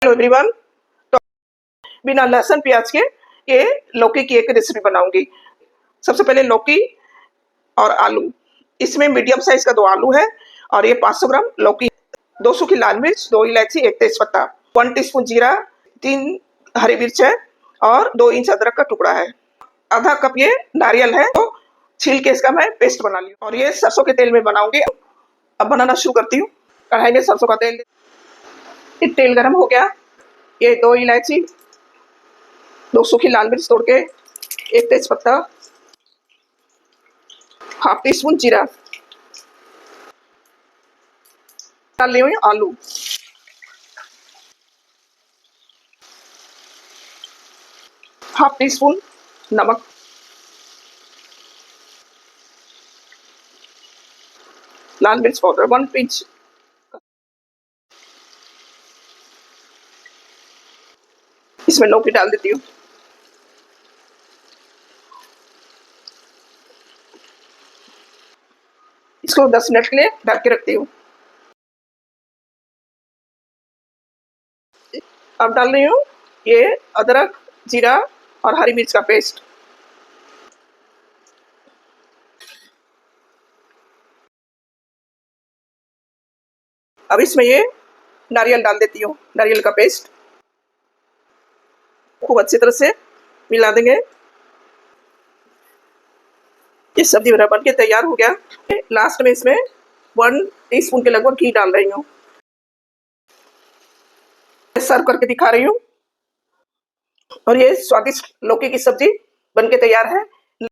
Hello everyone. तो बिना लहसुन प्याज के ये लौकी की एक रेसिपी बनाऊंगी। सबसे पहले लौकी और आलू, इसमें मीडियम साइज का 2 आलू है और ये 500 ग्राम लौकी, 2 सूखी लाल मिर्च, 2 इलायची, 1 तेजपत्ता, 1 टीस्पून जीरा, 3 हरी मिर्च है और 2 इंच अदरक का टुकड़ा है। आधा कप ये नारियल है, तो छील के इसका मैं पेस्ट बना ली और ये सरसों के तेल में बनाऊंगी। अब बनाना शुरू करती हूँ। कढ़ाई में सरसों का तेल गर्म हो गया। ये 2 इलायची, 2 सूखी लाल मिर्च तोड़ के, 1 तेजपत्ता, हाफ टी स्पून जीरा, डाल ली हुई आलू, हाफ टी स्पून नमक, लाल मिर्च पाउडर 1 पिंच, इसमें लौकी डाल देती हूँ। इसको 10 मिनट के लिए ढक के रखती हूँ। अब डाल रही हूँ ये अदरक, जीरा और हरी मिर्च का पेस्ट। अब इसमें ये नारियल डाल देती हूँ, नारियल का पेस्ट खूब अच्छी तरह से मिला देंगे। ये सब्जी मेरा बन के तैयार हो गया। लास्ट में इसमें 1 टीस्पून के लगभग घी डाल रही हूँ। सर्व करके दिखा रही हूँ और ये स्वादिष्ट लौकी की सब्जी बनके तैयार है।